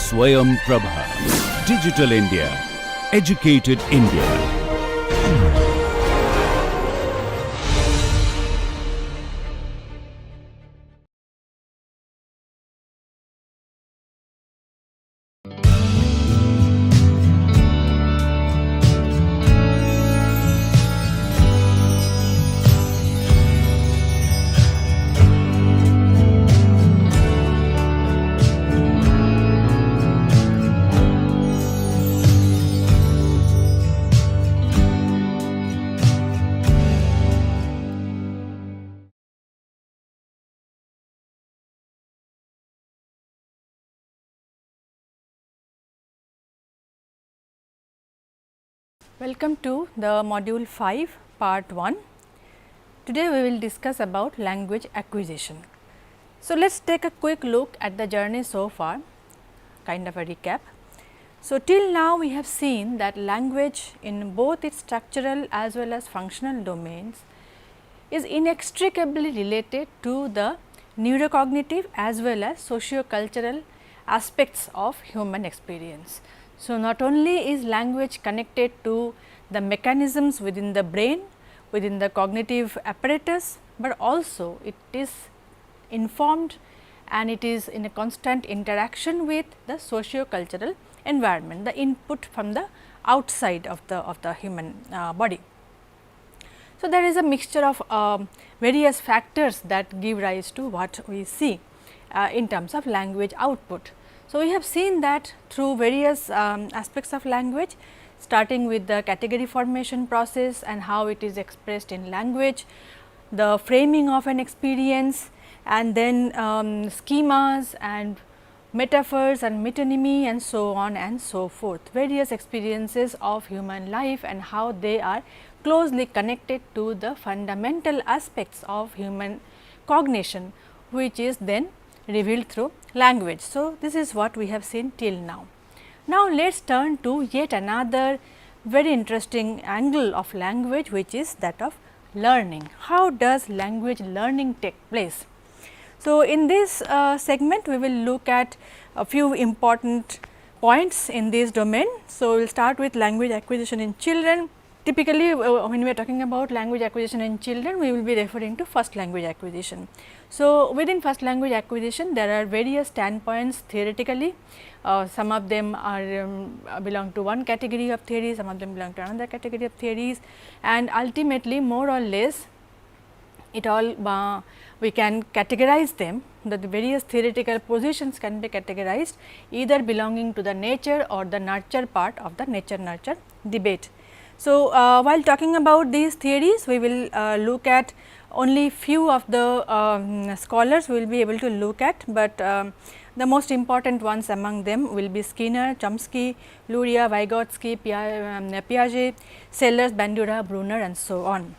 Swayam Prabha. Digital India. Educated India. Welcome to the module 5 part 1. Today we will discuss about language acquisition. So, let us take a quick look at the journey so far, kind of a recap. So, till now we have seen that language in both its structural as well as functional domains is inextricably related to the neurocognitive as well as socio-cultural aspects of human experience. So, not only is language connected to the mechanisms within the brain, within the cognitive apparatus, but also it is informed and it is in a constant interaction with the socio-cultural environment, the input from the outside of the human body. So, there is a mixture of various factors that give rise to what we see in terms of language output. So, we have seen that through various aspects of language, starting with the category formation process and how it is expressed in language, the framing of an experience, and then schemas and metaphors and metonymy and so on and so forth. Various experiences of human life and how they are closely connected to the fundamental aspects of human cognition, which is then revealed through language. So, this is what we have seen till now. Now, let us turn to yet another very interesting angle of language, which is that of learning. How does language learning take place? So, in this segment we will look at a few important points in this domain. So, we will start with language acquisition in children. Typically, when we are talking about language acquisition in children, we will be referring to first language acquisition. So, within first language acquisition, there are various standpoints theoretically. Some of them are belong to one category of theory, some of them belong to another category of theories, and ultimately more or less it all we can categorize them. The various theoretical positions can be categorized either belonging to the nature or the nurture part of the nature nurture debate. So, while talking about these theories, we will look at only few of the scholars we will be able to look at, but the most important ones among them will be Skinner, Chomsky, Luria, Vygotsky, Piaget, Sellers, Bandura, Brunner and so on.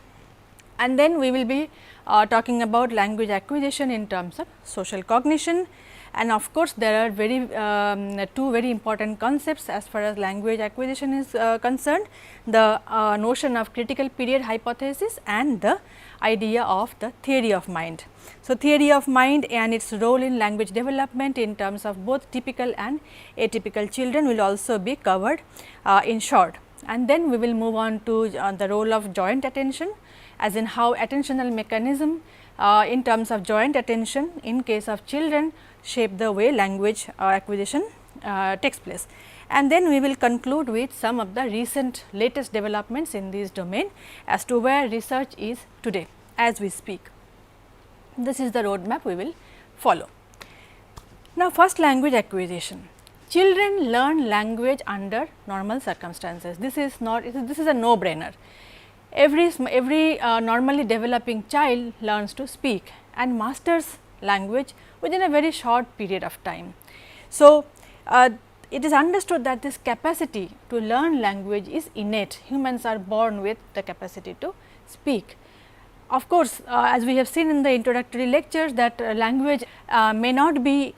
And then we will be talking about language acquisition in terms of social cognition, and of course, there are two very important concepts as far as language acquisition is concerned, the notion of critical period hypothesis and the idea of the theory of mind. So, theory of mind and its role in language development in terms of both typical and atypical children will also be covered in short. And then we will move on to the role of joint attention, as in how attentional mechanism in terms of joint attention in case of children shape the way language acquisition takes place. And then we will conclude with some of the recent latest developments in this domain as to where research is today as we speak. This is the roadmap we will follow. Now, first language acquisition. Children learn language under normal circumstances. This is a no brainer. Every normally developing child learns to speak and masters language within a very short period of time. So, it is understood that this capacity to learn language is innate. Humans are born with the capacity to speak. Of course, as we have seen in the introductory lectures, that language may not be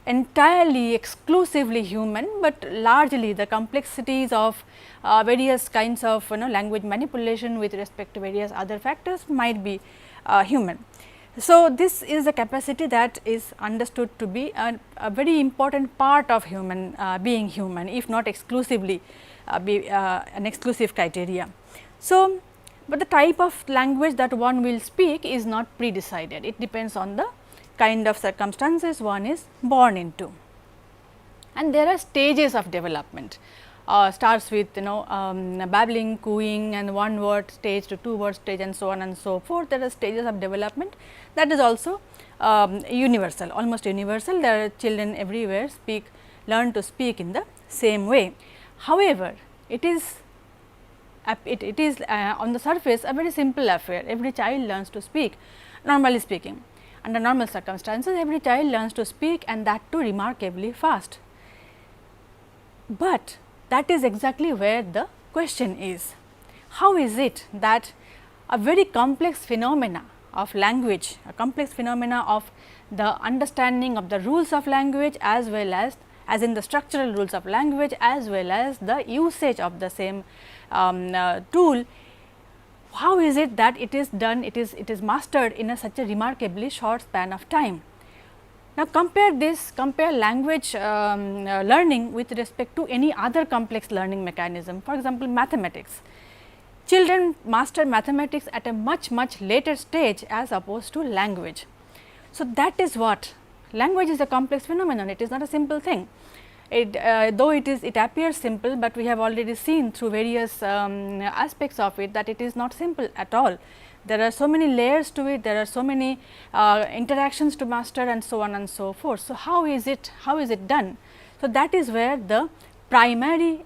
entirely exclusively human, but largely the complexities of various kinds of language manipulation with respect to various other factors might be human. So, this is a capacity that is understood to be a very important part of human being human, if not exclusively an exclusive criteria. So, but the type of language that one will speak is not pre-decided, it depends on the kind of circumstances one is born into. And there are stages of development, starts with babbling, cooing and one word stage to two word stage and so on and so forth. There are stages of development that is also universal, almost universal. There are children everywhere learn to speak in the same way. However, it is on the surface a very simple affair. Every child learns to speak, normally speaking. Under normal circumstances, every child learns to speak, and that too remarkably fast. But that is exactly where the question is. How is it that a very complex phenomena of language, a complex phenomena of the understanding of the rules of language as well as in the structural rules of language as well as the usage of the same tool, how is it that it is done, it is mastered in such a remarkably short span of time? Now, compare language learning with respect to any other complex learning mechanism. For example, mathematics. Children master mathematics at a much later stage as opposed to language. So, that is what language is a complex phenomenon, it is not a simple thing. Though it appears simple, but we have already seen through various aspects of it that it is not simple at all. There are so many layers to it, there are so many interactions to master and so on and so forth. So, how is it done? So, that is where the primary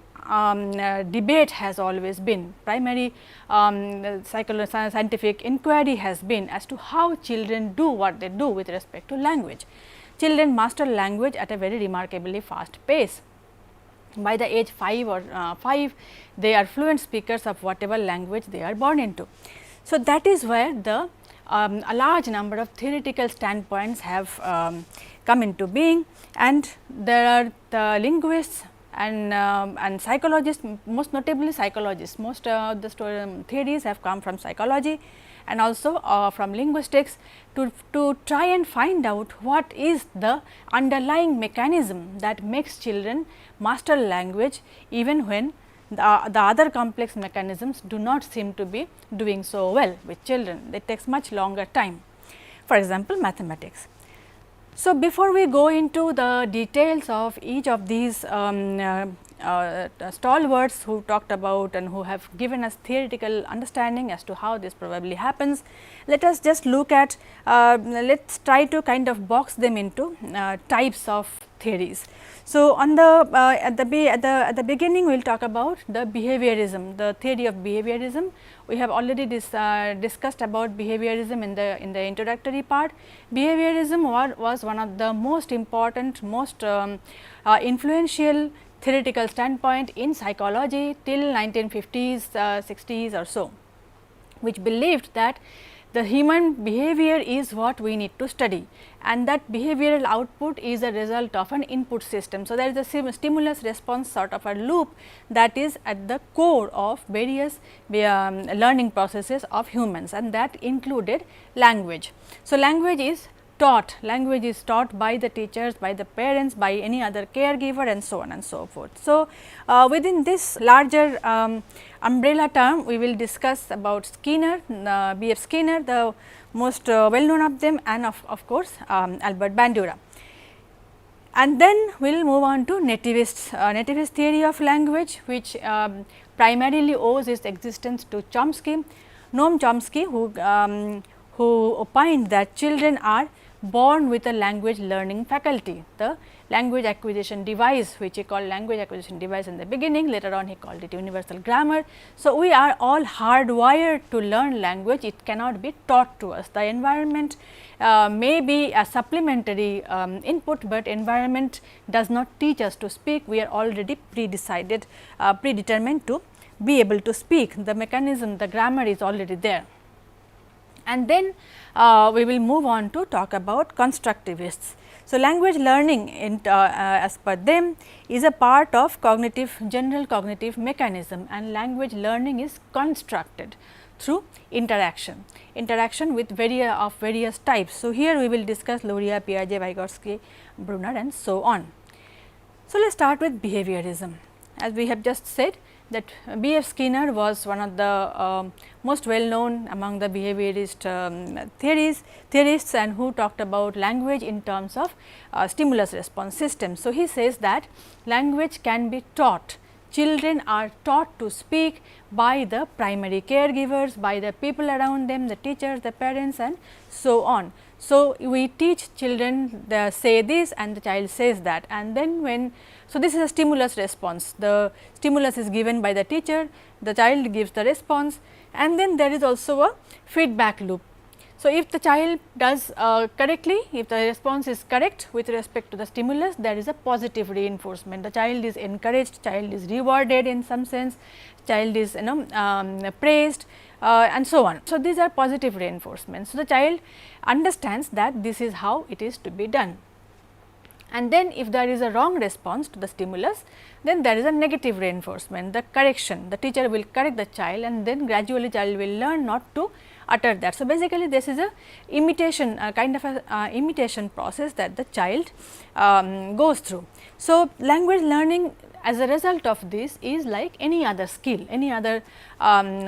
debate has always been, primary scientific inquiry has been as to how children do what they do with respect to language. Children master language at a very remarkably fast pace. By the age 5 or 5, they are fluent speakers of whatever language they are born into. So, that is where the a large number of theoretical standpoints have come into being, and there are the linguists and psychologists, most notably psychologists. Most of the theories have come from psychology and also from linguistics to try and find out what is the underlying mechanism that makes children master language even when the other complex mechanisms do not seem to be doing so well with children. It takes much longer time. For example, mathematics. So, before we go into the details of each of these stalwarts who talked about and who have given us theoretical understanding as to how this probably happens, let us just look at, let us try to kind of box them into types of theories. So, on the at the beginning we will talk about the behaviorism, the theory of behaviorism. We have already discussed about behaviorism in the introductory part. Behaviorism was one of the most important, most influential theoretical standpoint in psychology till 1950s, 60s or so, which believed that the human behavior is what we need to study, and that behavioral output is a result of an input system. So, there is a stimulus response sort of a loop that is at the core of various learning processes of humans, and that included language. So, language is taught by the teachers, by the parents, by any other caregiver and so on and so forth. So, within this larger umbrella term, we will discuss about Skinner, B. F. Skinner, the most well known of them, and of course, Albert Bandura. And then we will move on to nativist theory of language, which primarily owes its existence to Chomsky, Noam Chomsky, who opined that children are born with a language learning faculty, the language acquisition device, which he called language acquisition device in the beginning, later on he called it universal grammar. So, we are all hardwired to learn language, it cannot be taught to us. The environment may be a supplementary input, but environment does not teach us to speak, we are already predetermined to be able to speak. The mechanism, the grammar is already there. And then we will move on to talk about constructivists. So, language learning as per them is a part of general cognitive mechanism, and language learning is constructed. through interaction with various types. So, here we will discuss Luria, Piaget, Vygotsky, Brunner and so on. So, let us start with behaviorism. As we have just said that B. F. Skinner was one of the most well known among the behaviorist theorists and who talked about language in terms of stimulus response system. So, he says that language can be taught. Children are taught to speak by the primary caregivers, by the people around them, the teachers, the parents and so on. So, we teach children say this and the child says that, and then so this is a stimulus response. The stimulus is given by the teacher, the child gives the response, and then there is also a feedback loop. So, if the child does correctly, if the response is correct with respect to the stimulus, there is a positive reinforcement. The child is encouraged, child is rewarded in some sense, child is praised and so on. So, these are positive reinforcements. So, the child understands that this is how it is to be done. And then if there is a wrong response to the stimulus, then there is a negative reinforcement, the correction. The teacher will correct the child and then gradually child will learn not to utter that. So, basically this is a imitation, kind of a imitation process that the child goes through. So, language learning as a result of this is like any other skill,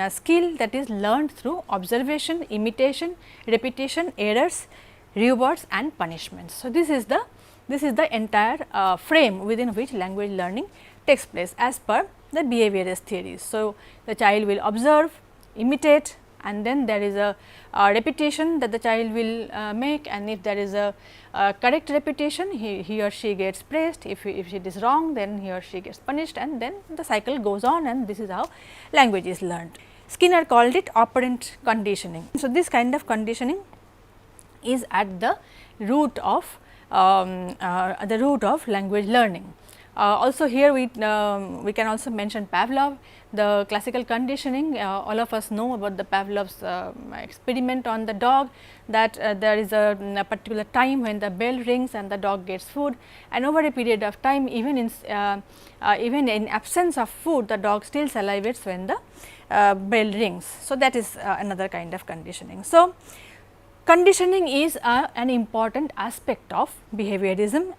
skill that is learned through observation, imitation, repetition, errors, rewards and punishments. So, this is the entire frame within which language learning takes place as per the behaviorist theories. So, the child will observe, imitate, and then there is a repetition that the child will make, and if there is a correct repetition, he or she gets praised. If it is wrong, then he or she gets punished, and then the cycle goes on, and this is how language is learned. Skinner called it operant conditioning. So, this kind of conditioning is at the root of language learning. Also here we can also mention Pavlov, the classical conditioning. All of us know about the Pavlov's experiment on the dog, that there is a particular time when the bell rings and the dog gets food, and over a period of time, even in absence of food, the dog still salivates when the bell rings. So, that is another kind of conditioning. So, conditioning is an important aspect of behaviorism,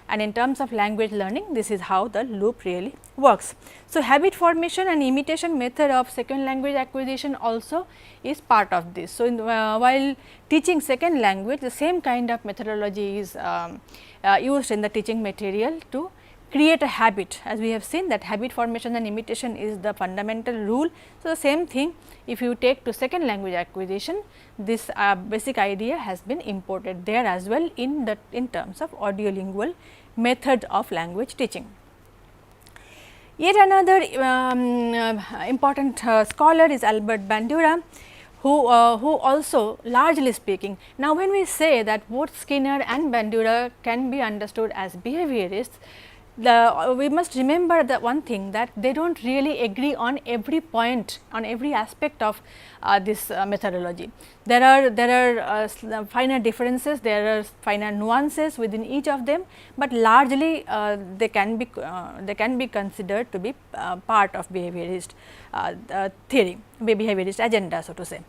and in terms of language learning, this is how the loop really works. So, habit formation and imitation method of second language acquisition also is part of this. So, while teaching second language, the same kind of methodology is used in the teaching material to create a habit. As we have seen that habit formation and imitation is the fundamental rule. So, the same thing if you take to second language acquisition, this basic idea has been imported there as well in terms of audiolingual method of language teaching. Yet another important scholar is Albert Bandura, who also largely speaking. Now, when we say that both Skinner and Bandura can be understood as behaviorists, we must remember the one thing, that they do not really agree on every point, on every aspect of this methodology. There are finer differences, there are finer nuances within each of them, but largely they can be considered to be part of behaviorist theory, behaviorist agenda, so to say.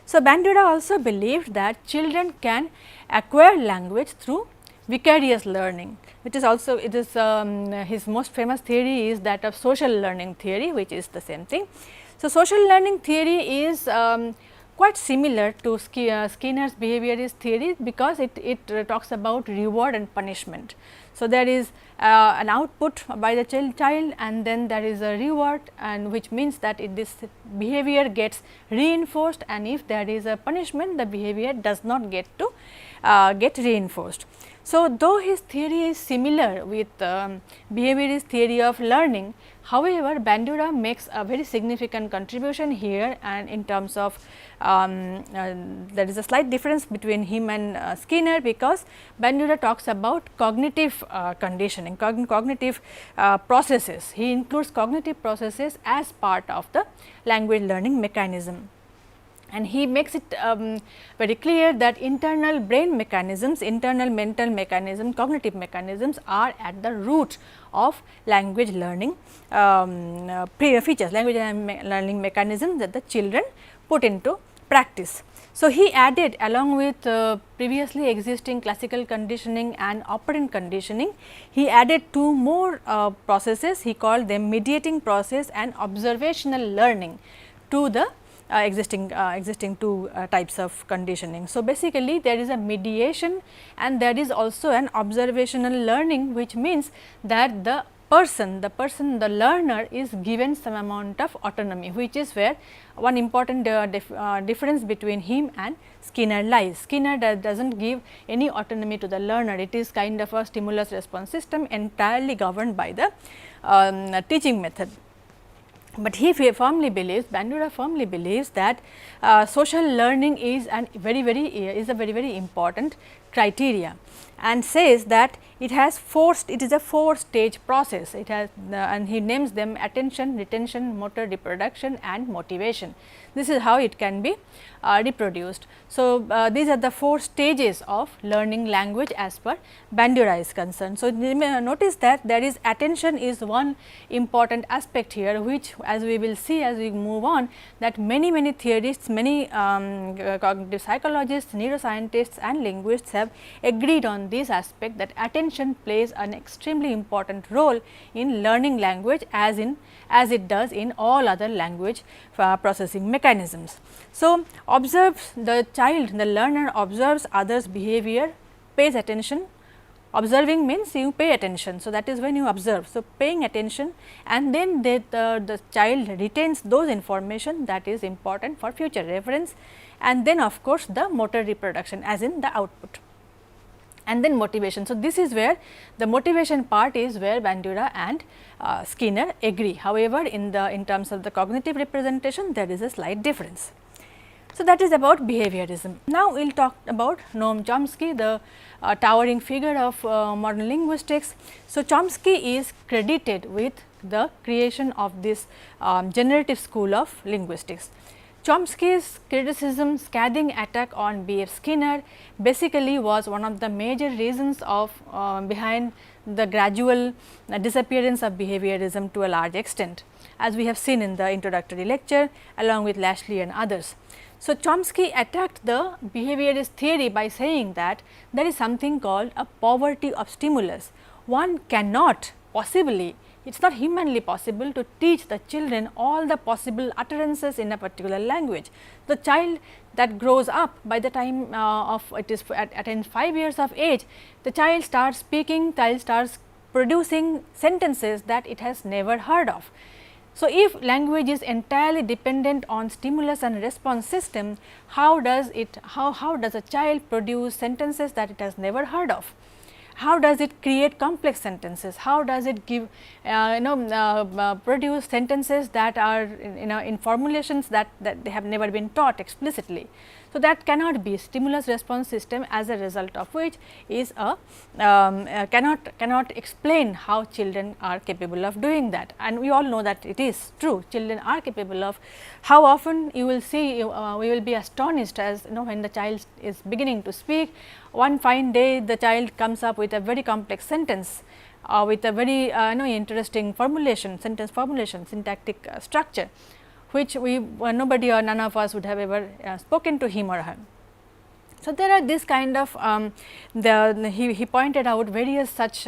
So, Bandura also believed that children can acquire language through vicarious learning, which is also his most famous theory is that of social learning theory, which is the same thing. So, social learning theory is quite similar to Skinner's behaviorist theory, because it talks about reward and punishment. So, there is an output by the child and then there is a reward, and which means that this behavior gets reinforced, and if there is a punishment, the behavior does not get to get reinforced. So, though his theory is similar with behaviorist theory of learning, however, Bandura makes a very significant contribution here, and in terms of there is a slight difference between him and Skinner, because Bandura talks about cognitive conditioning, cognitive processes. He includes cognitive processes as part of the language learning mechanism. And he makes it very clear that internal brain mechanisms, internal mental mechanisms, cognitive mechanisms are at the root of language learning features, language learning mechanisms that the children put into practice. So, he added along with previously existing classical conditioning and operant conditioning, he added two more processes. He called them mediating process and observational learning to the existing two types of conditioning. So, basically there is a mediation and there is also an observational learning, which means that the learner is given some amount of autonomy, which is where one important difference between him and Skinner lies. Skinner does not give any autonomy to the learner, it is kind of a stimulus response system entirely governed by the teaching method. But he firmly believes, Bandura firmly believes that social learning is a very important criteria, and says that it is a 4-stage process. It has and he names them attention, retention, motor, reproduction and motivation. This is how it can be reproduced. So, these are the 4 stages of learning language as per Bandura is concerned. So, you may notice that there is attention is one important aspect here, which as we will see as we move on, that many theorists, many cognitive psychologists, neuroscientists and linguists have agreed on this aspect, that attention plays an extremely important role in learning language as it does in all other language processing mechanisms. So, observes the child, the learner observes others behavior, pays attention. Observing means you pay attention. So, that is when you observe. So, paying attention, and then the child retains those information that is important for future reference, and then of course, the motor reproduction as in the output, and then motivation. So, this is where the motivation part is where Bandura and Skinner agree. However, in terms of the cognitive representation, there is a slight difference. So, that is about behaviorism. Now, we will talk about Noam Chomsky, the towering figure of modern linguistics. So, Chomsky is credited with the creation of this generative school of linguistics. Chomsky's criticism, scathing attack on B. F. Skinner basically was one of the major reasons of behind the gradual disappearance of behaviorism to a large extent, as we have seen in the introductory lecture along with Lashley and others. So, Chomsky attacked the behaviorist theory by saying that there is something called a poverty of stimulus. One cannot possibly, it is not humanly possible to teach the children all the possible utterances in a particular language. The child that grows up, by the time attains 5 years of age, the child starts speaking, child starts producing sentences that it has never heard of. So, if language is entirely dependent on stimulus and response system, how does a child produce sentences that it has never heard of? How does it create complex sentences? How does it give produce sentences that are in formulations that they have never been taught explicitly? So, that cannot be stimulus response system, as a result of which is a cannot explain how children are capable of doing that, and we all know that it is true, children are capable of. How often you will see, we will be astonished as when the child is beginning to speak, one fine day the child comes up with a very complex sentence with a very interesting formulation, sentence formulation, syntactic structure, which nobody or none of us would have ever spoken to him or her. So, there are this kind of he pointed out various such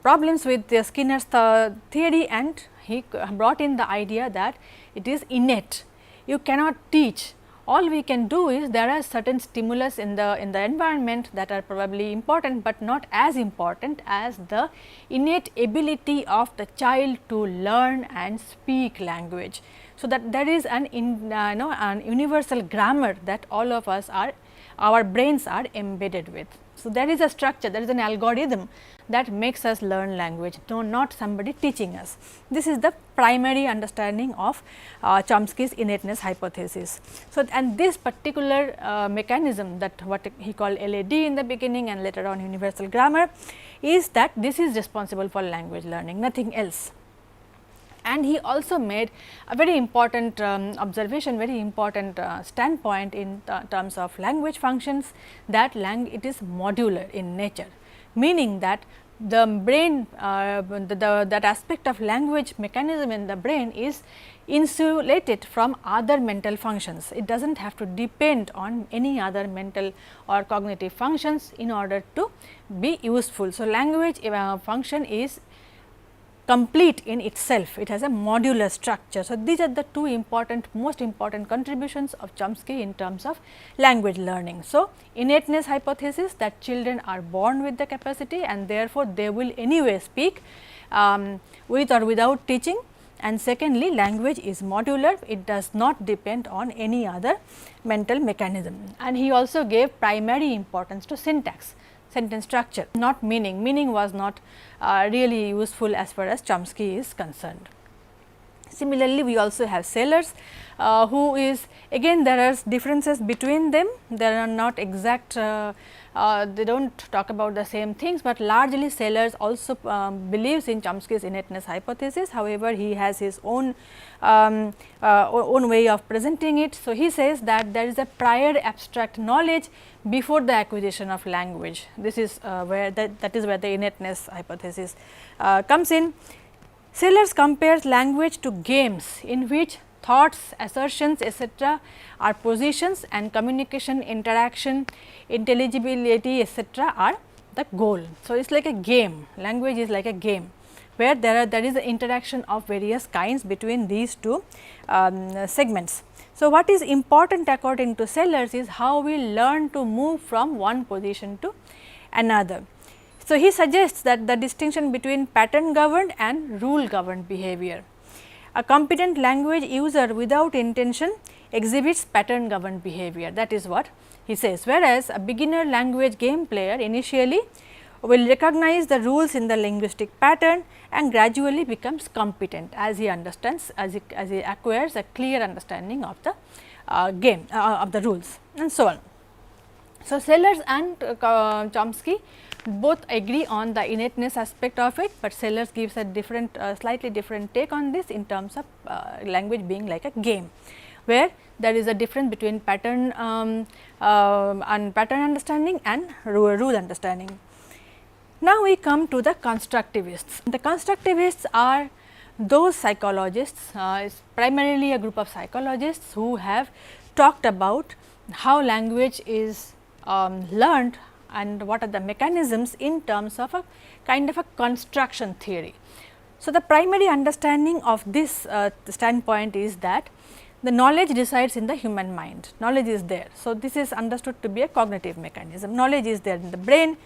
problems with the Skinner's theory, and he brought in the idea that it is innate. You cannot teach. All we can do is, there are certain stimulus in the environment that are probably important, but not as important as the innate ability of the child to learn and speak language. So, that there is an universal grammar that all of us our brains are embedded with. So, there is a structure, there is an algorithm that makes us learn language, not somebody teaching us. This is the primary understanding of Chomsky's innateness hypothesis. So, and this particular mechanism, that what he called LAD in the beginning and later on universal grammar, is that this is responsible for language learning, nothing else. And he also made a very important observation, very important standpoint in terms of language functions, that it is modular in nature, meaning that the brain, that aspect of language mechanism in the brain is insulated from other mental functions. It does not have to depend on any other mental or cognitive functions in order to be useful. So, language function is complete in itself, it has a modular structure. So, these are the two most important contributions of Chomsky in terms of language learning. So, innateness hypothesis, that children are born with the capacity and therefore, they will anyway speak with or without teaching, and secondly, language is modular, it does not depend on any other mental mechanism. And he also gave primary importance to syntax, sentence structure, not meaning. Meaning was not really useful as far as Chomsky is concerned. Similarly, we also have Sellers, who is, again there are differences between them, there are not exact, they do not talk about the same things, but largely Sellers also believes in Chomsky's innateness hypothesis. However, he has his own way of presenting it. So, he says that there is a prior abstract knowledge before the acquisition of language. This is where that is where the innateness hypothesis comes in. Sellers compares language to games in which thoughts, assertions, etc. are positions and communication, interaction, intelligibility, etc. are the goal. So, it is like a game, language is like a game, where there is an interaction of various kinds between these two segments. So, what is important according to Sellers is how we learn to move from one position to another. So, he suggests that the distinction between pattern governed and rule governed behavior. A competent language user without intention exhibits pattern governed behavior, that is what he says, whereas a beginner language game player initially will recognize the rules in the linguistic pattern and gradually becomes competent as he understands, as he acquires a clear understanding of the game of the rules, and so on. So, Sellers and Chomsky both agree on the innateness aspect of it, but Sellers gives a different slightly different take on this in terms of language being like a game, where there is a difference between pattern and pattern understanding and rule understanding. Now, we come to the constructivists. The constructivists are those psychologists, primarily a group of psychologists who have talked about how language is learned and what are the mechanisms in terms of a kind of a construction theory. So, the primary understanding of this standpoint is that the knowledge resides in the human mind, knowledge is there. So, this is understood to be a cognitive mechanism, knowledge is there in the brain,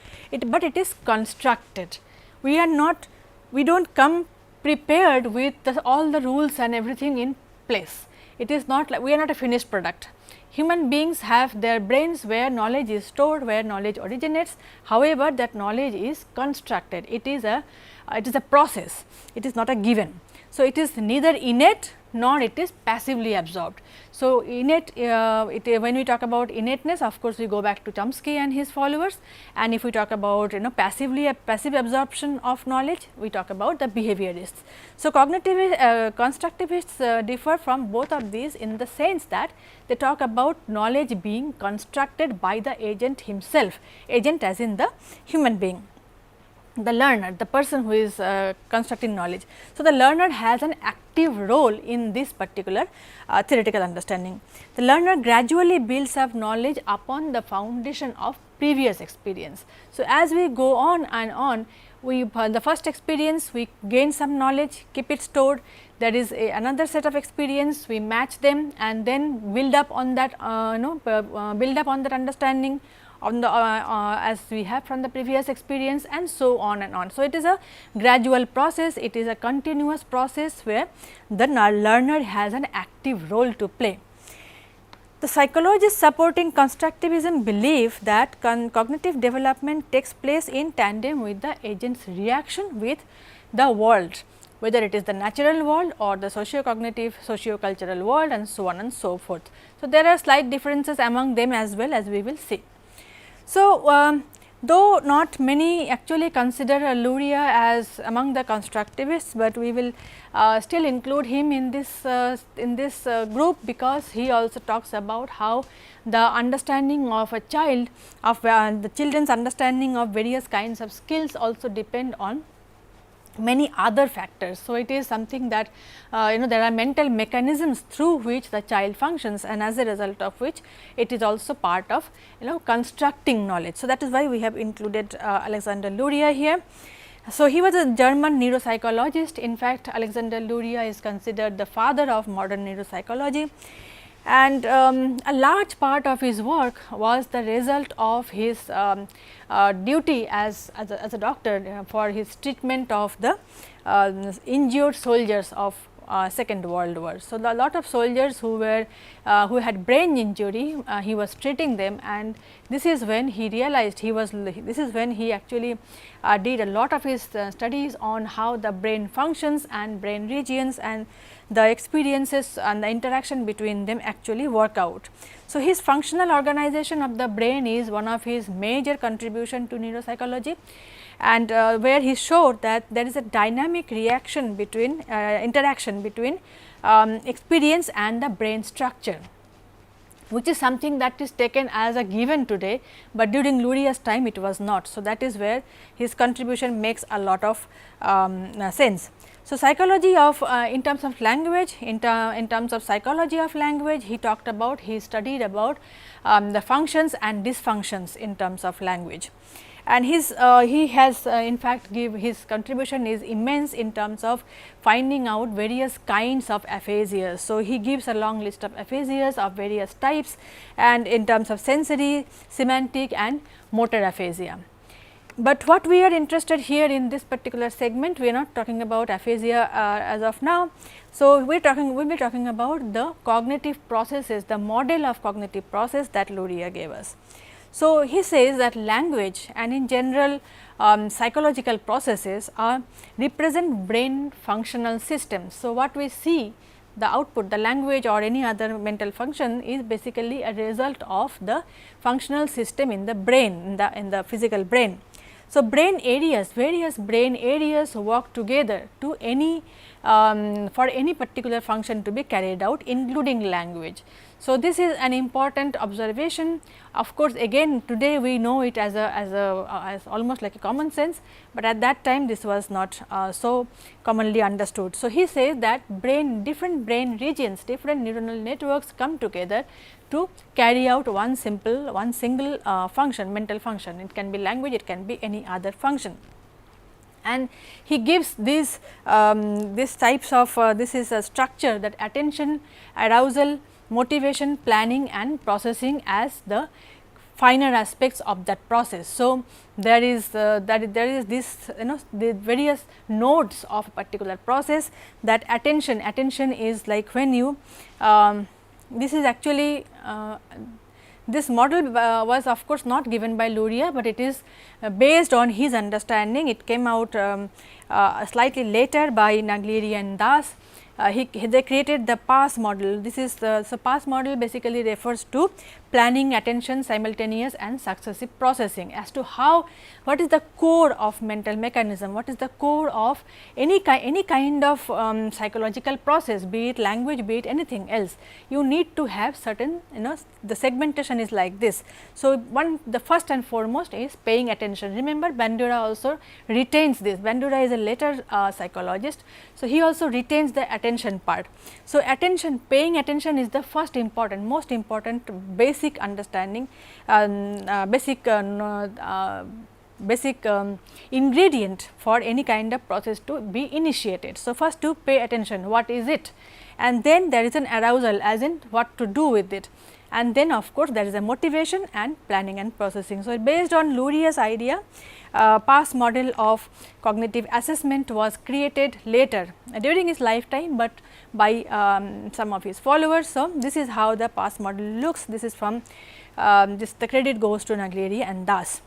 but it is constructed. We do not come prepared with all the rules and everything in place. It is not like we are not a finished product. Human beings have their brains where knowledge is stored, where knowledge originates. However, that knowledge is constructed. It is a process. It is not a given. So, it is neither innate nor it is passively absorbed. So, innate when we talk about innateness, of course, we go back to Chomsky and his followers, and if we talk about passive absorption of knowledge, we talk about the behaviorists. So, constructivists differ from both of these in the sense that they talk about knowledge being constructed by the agent himself, agent as in the human being, the learner, the person who is constructing knowledge. So, the learner has an active role in this particular theoretical understanding. The learner gradually builds up knowledge upon the foundation of previous experience. So, as we go on and on, the first experience we gain some knowledge, keep it stored, there is another set of experience, we match them and then build up on that build up on that understanding on the as we have from the previous experience, and so on and on. So, it is a gradual process, it is a continuous process where the learner has an active role to play. The psychologists supporting constructivism believe that cognitive development takes place in tandem with the agent's reaction with the world, whether it is the natural world or the socio-cognitive, socio-cultural world, and so on and so forth. So, there are slight differences among them as well, as we will see. So, Though not many actually consider Luria as among the constructivists, but we will still include him in this group, because he also talks about how the understanding of a child, of the children's understanding of various kinds of skills also depend on many other factors. So, it is something that there are mental mechanisms through which the child functions, and as a result of which it is also part of constructing knowledge. So, that is why we have included Alexander Luria here. So, he was a German neuropsychologist. In fact, Alexander Luria is considered the father of modern neuropsychology, and a large part of his work was the result of his duty as a doctor for his treatment of the injured soldiers of Second World War. So, a lot of soldiers who were who had brain injury, he was treating them, and this is when he realized this is when he actually did a lot of his studies on how the brain functions and brain regions and the experiences and the interaction between them actually work out. So, his functional organization of the brain is one of his major contribution to neuropsychology, and where he showed that there is a dynamic reaction between interaction between experience and the brain structure, which is something that is taken as a given today, but during Luria's time it was not. So, that is where his contribution makes a lot of sense. So, psychology of in terms of language, in terms of psychology of language, he talked about, he studied about the functions and dysfunctions in terms of language, and he has in fact his contribution is immense in terms of finding out various kinds of aphasias. So, he gives a long list of aphasias of various types, and in terms of sensory, semantic and motor aphasia. But what we are interested here in this particular segment, we are not talking about aphasia as of now. So, we will be talking about the cognitive processes, the model of cognitive process that Luria gave us. So, he says that language and in general psychological processes represent brain functional systems. So, what we see, the output, the language or any other mental function is basically a result of the functional system in the brain, in the physical brain. So, brain areas, various brain areas work together to for any particular function to be carried out, including language. So, this is an important observation. Of course, again today we know it as almost like a common sense, but at that time this was not so commonly understood. So, he says that different brain regions, different neuronal networks come together to carry out one single function, mental function. It can be language, it can be any other function. And he gives these types of this is a structure, that attention, arousal, motivation, planning and processing as the finer aspects of that process. So, there is this the various nodes of a particular process. That attention is like when you this is actually this model was of course not given by Luria, but it is based on his understanding. It came out slightly later by Naglieri and Das. They created the PASS model. This is so PASS model basically refers to planning, attention, simultaneous and successive processing, as to what is the core of mental mechanism, what is the core of any kind of psychological process, be it language, be it anything else. You need to have certain, the segmentation is like this. So, the first and foremost is paying attention. Remember, Bandura also retains this. Bandura is a later psychologist. So, he also retains the attention part. So, paying attention is the first most important basic understanding, basic ingredient for any kind of process to be initiated. So, first to pay attention, what is it, and then there is an arousal, as in what to do with it, and then of course, there is a motivation and planning and processing. So, based on Luria's idea, PASS model of cognitive assessment was created later during his lifetime, but by some of his followers. So, this is how the PASS model looks. This is from the credit goes to Naglieri and Das.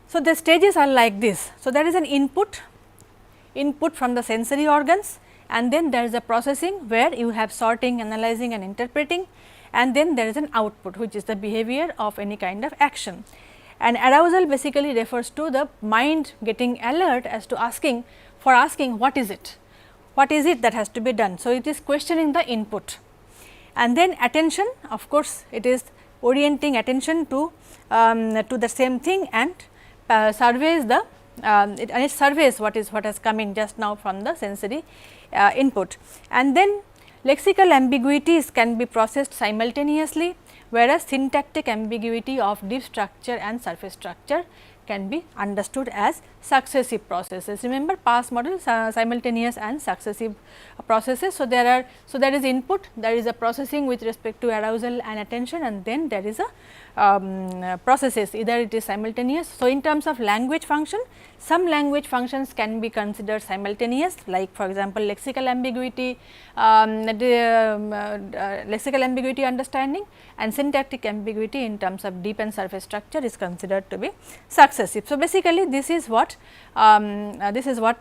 So, the stages are like this. So, there is an input from the sensory organs, and then there is a processing where you have sorting, analyzing and interpreting, and then there is an output, which is the behavior of any kind of action. And arousal basically refers to the mind getting alert as to asking what is it? What is it that has to be done? So, it is questioning the input. And then attention, of course, it is orienting attention to the same thing and surveys the it surveys what has come in just now from the sensory input. And then lexical ambiguities can be processed simultaneously, whereas syntactic ambiguity of deep structure and surface structure can be understood as successive processes. Remember past model, simultaneous and successive processes. So, there is input, there is a processing with respect to arousal and attention, and then there is a processes, either it is simultaneous. So, in terms of language function, some language functions can be considered simultaneous, like for example, lexical ambiguity understanding, and syntactic ambiguity in terms of deep and surface structure is considered to be successive. So, basically this is what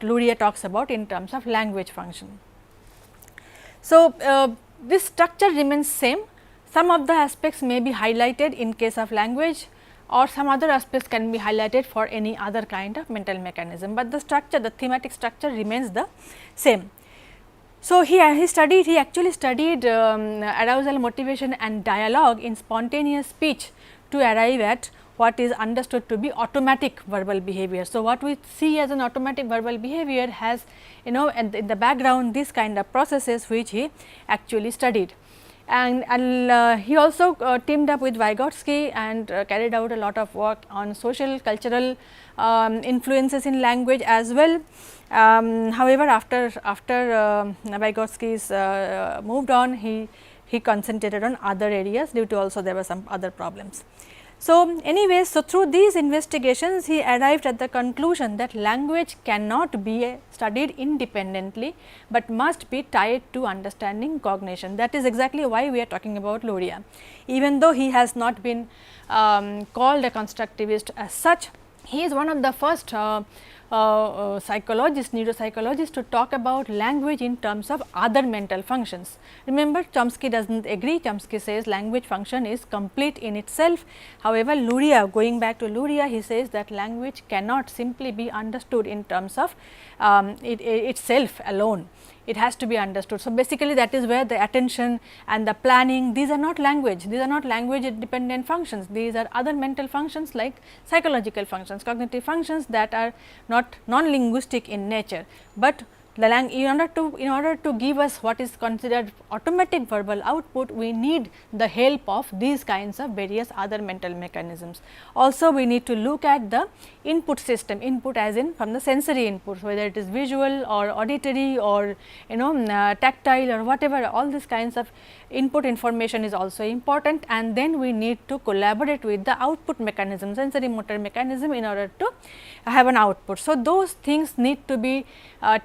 Luria talks about in terms of language function. So, this structure remains same. Some of the aspects may be highlighted in case of language, or some other aspects can be highlighted for any other kind of mental mechanism, but the structure, the thematic structure remains the same. So, he actually studied arousal, motivation and dialogue in spontaneous speech to arrive at what is understood to be automatic verbal behavior. So, what we see as an automatic verbal behavior has in the background this kind of processes which he actually studied. And he also teamed up with Vygotsky and carried out a lot of work on social cultural influences in language as well. However, after Vygotsky's moved on, he concentrated on other areas due to also there were some other problems. So, anyways, so through these investigations he arrived at the conclusion that language cannot be studied independently, but must be tied to understanding cognition. That is exactly why we are talking about Luria. Even though he has not been called a constructivist as such, he is one of the first neuropsychologists to talk about language in terms of other mental functions. Remember, Chomsky does not agree. Chomsky says language function is complete in itself. However, Luria, going back to Luria, he says that language cannot simply be understood in terms of itself alone. It has to be understood. So, basically that is where the attention and the planning, these are not language dependent functions, these are other mental functions like psychological functions, cognitive functions that are not non-linguistic in nature, but in order to give us what is considered automatic verbal output, we need the help of these kinds of various other mental mechanisms. Also, we need to look at the input system, input as in from the sensory inputs, whether it is visual or auditory or tactile or whatever, all these kinds of input information is also important, and then we need to collaborate with the output mechanism, sensory motor mechanism, in order to have an output. So, those things need to be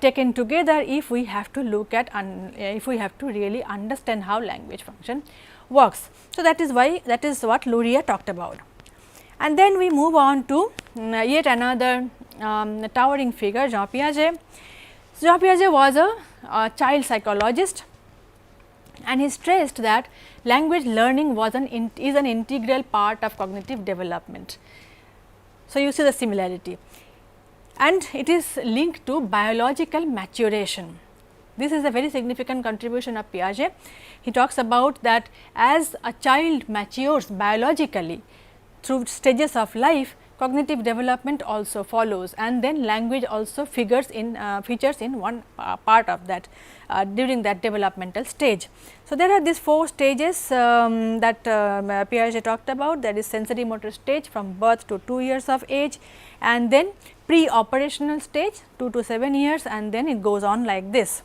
taken together if we have to look at if we have to really understand how language function works. So, that is what Luria talked about. And then we move on to yet another towering figure, Jean Piaget. Jean Piaget was a child psychologist, and he stressed that language learning is an integral part of cognitive development. So, you see the similarity, and it is linked to biological maturation. This is a very significant contribution of Piaget. He talks about that as a child matures biologically through stages of life, cognitive development also follows, and then language also features in one part of that during that developmental stage. So, there are these 4 stages that Piaget talked about. There is sensory motor stage from birth to 2 years of age, and then pre-operational stage 2 to 7 years, and then it goes on like this.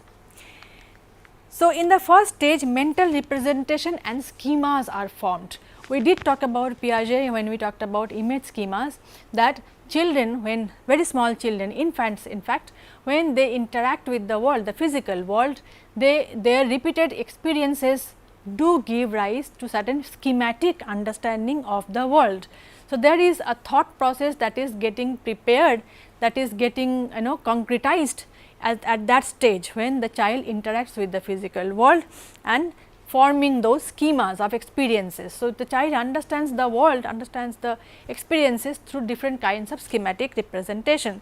So, in the first stage, mental representation and schemas are formed. We did talk about Piaget when we talked about image schemas, that children, when very small children, infants in fact, when they interact with the world, the physical world, their repeated experiences do give rise to certain schematic understanding of the world. So, there is a thought process that is getting prepared, that is getting concretized at that stage when the child interacts with the physical world, and forming those schemas of experiences. So, the child understands the world, understands the experiences through different kinds of schematic representation.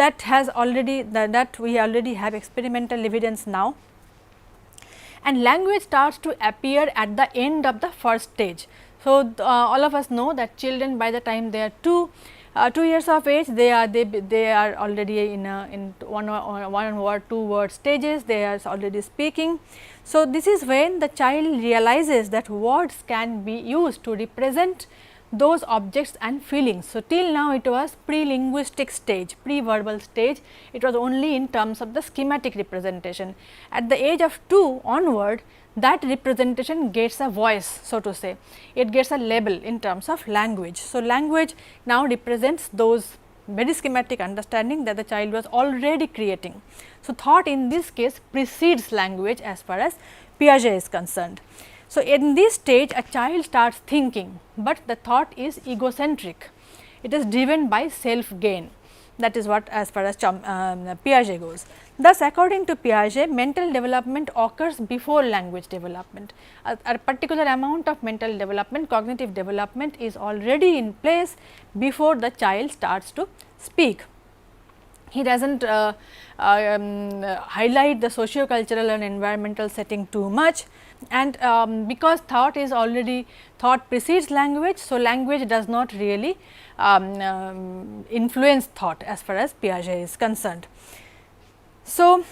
That has already that we already have experimental evidence now, and language starts to appear at the end of the first stage. So, all of us know that children, by the time they are 2 years of age, they are already in one or two word stages, they are already speaking. So, this is when the child realizes that words can be used to represent those objects and feelings. So, till now it was pre-linguistic stage, pre-verbal stage, it was only in terms of the schematic representation. At the age of 2 onward, that representation gets a voice, so to say, it gets a label in terms of language. So, language now represents those very schematic understanding that the child was already creating. So, thought in this case precedes language as far as Piaget is concerned. So, in this stage a child starts thinking, but the thought is egocentric, it is driven by self gain, that is what as far as Piaget goes. Thus, according to Piaget, mental development occurs before language development. A particular amount of mental development, cognitive development is already in place before the child starts to speak. He does not highlight the socio-cultural and environmental setting too much, and because thought is already, thought precedes language. So, language does not really influence thought as far as Piaget is concerned. So,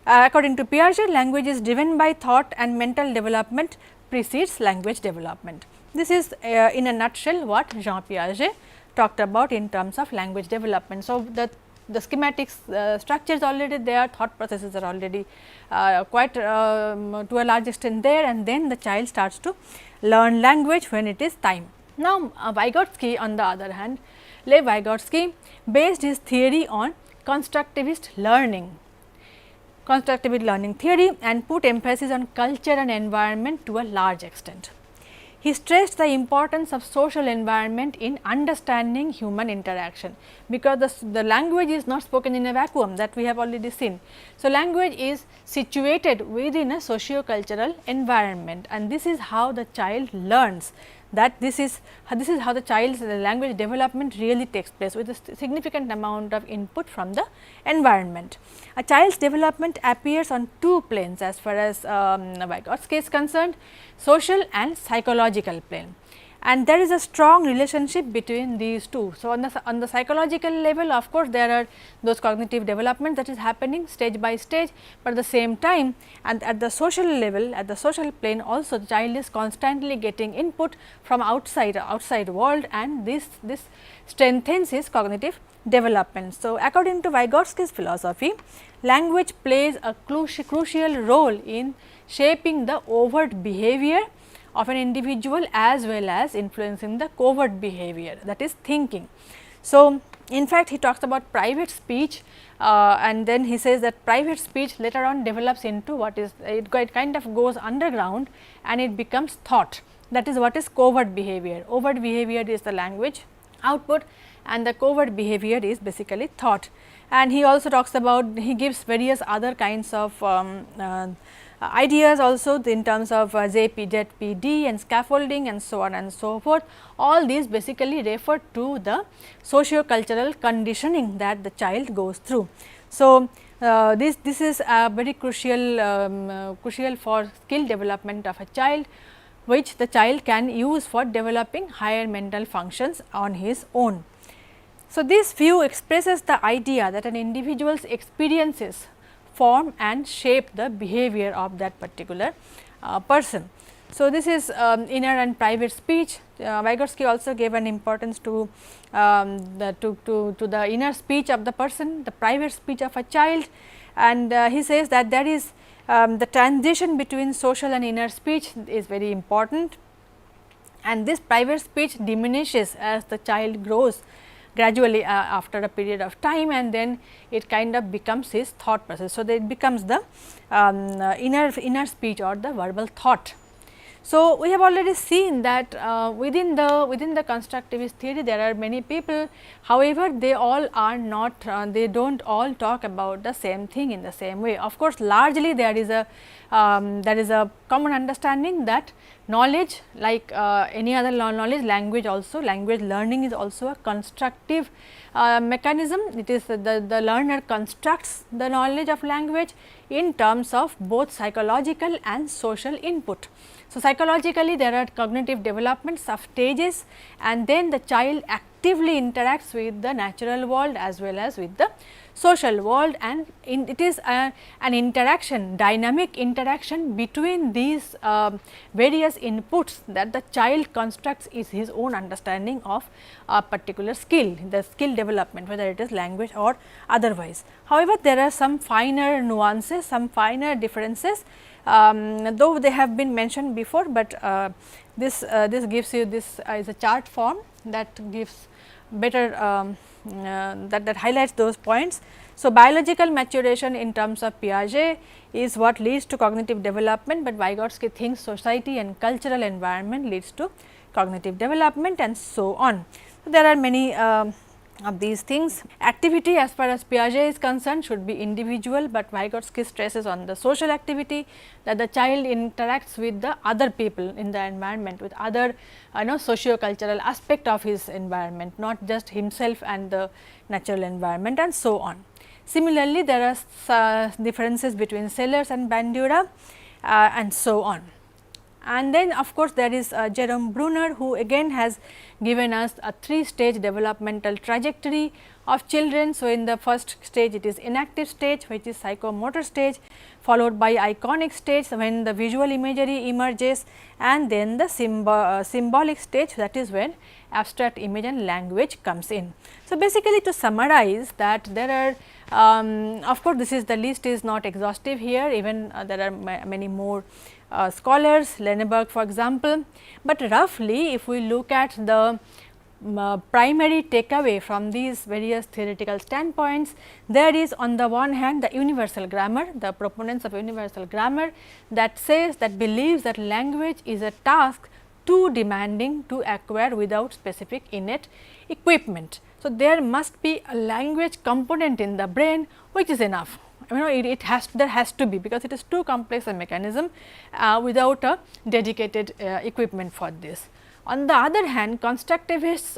according to Piaget, language is driven by thought and mental development precedes language development. This is in a nutshell what Jean Piaget talked about in terms of language development. So, the schematic structure is already there, thought processes are already quite to a large extent there, and then the child starts to learn language when it is time. Now, Vygotsky on the other hand, Lev Vygotsky based his theory on constructivist learning theory and put emphasis on culture and environment to a large extent. He stressed the importance of social environment in understanding human interaction, because the language is not spoken in a vacuum, that we have already seen. So, language is situated within a socio-cultural environment, and this is how the child learns, that this is how the child's language development really takes place, with a significant amount of input from the environment. A child's development appears on two planes as far as Vygotsky is concerned, social and psychological plane, and there is a strong relationship between these two. So, on the psychological level, of course, there are those cognitive development that is happening stage by stage, but at the same time, and at the social level, at the social plane also, the child is constantly getting input from outside world, and this strengthens his cognitive development. So, according to Vygotsky's philosophy, language plays a crucial role in shaping the overt behavior of an individual as well as influencing the covert behavior, that is thinking. So, in fact, he talks about private speech and then he says that private speech later on develops into what is, it kind of goes underground and it becomes thought, that is what is covert behavior. Overt behavior is the language output and the covert behavior is basically thought. And he also talks about, he gives various other kinds of ideas also in terms of ZPD and scaffolding and so on and so forth. All these basically refer to the socio-cultural conditioning that the child goes through. So, this is very crucial for skill development of a child, which the child can use for developing higher mental functions on his own. So, this view expresses the idea that an individual's experiences form and shape the behavior of that particular person. So, this is inner and private speech. Vygotsky also gave an importance to the inner speech of the person, the private speech of a child, and he says that there is the transition between social and inner speech is very important, and this private speech diminishes as the child grows gradually after a period of time, and then it kind of becomes his thought process. So, it becomes the inner speech or the verbal thought. So, we have already seen that within the constructivist theory there are many people, however, they all are not they do not all talk about the same thing in the same way. Of course, largely there is a common understanding that knowledge, like any other knowledge, language learning is also a constructive mechanism. It is the learner constructs the knowledge of language in terms of both psychological and social input. So, psychologically there are cognitive developments of stages, and then the child actively interacts with the natural world as well as with the social world, and it is an interaction, dynamic interaction between these various inputs that the child constructs is his own understanding of a particular skill, the skill development, whether it is language or otherwise. However, there are some finer nuances, some finer differences, though they have been mentioned before, but this gives you this is a chart form that gives better that highlights those points. So, biological maturation in terms of Piaget is what leads to cognitive development, but Vygotsky thinks society and cultural environment leads to cognitive development and so on. So, there are many of these things. Activity as far as Piaget is concerned should be individual, but Vygotsky stresses on the social activity, that the child interacts with the other people in the environment, with other socio-cultural aspect of his environment, not just himself and the natural environment and so on. Similarly, there are differences between Sellers and Bandura and so on. And then of course, there is Jerome Bruner, who again has given us a 3-stage developmental trajectory of children. So, in the first stage it is inactive stage, which is psychomotor stage, followed by iconic stage when the visual imagery emerges, and then the symbolic stage, that is when abstract image and language comes in. So, basically to summarize that there are of course, the list is not exhaustive here, even there are many more scholars, Lenneberg for example, but roughly if we look at the primary takeaway from these various theoretical standpoints, there is on the one hand the universal grammar, the proponents of universal grammar that says, that believes that language is a task too demanding to acquire without specific innate equipment. So, there must be a language component in the brain which is enough. There has to be, because it is too complex a mechanism without a dedicated equipment for this. On the other hand, constructivists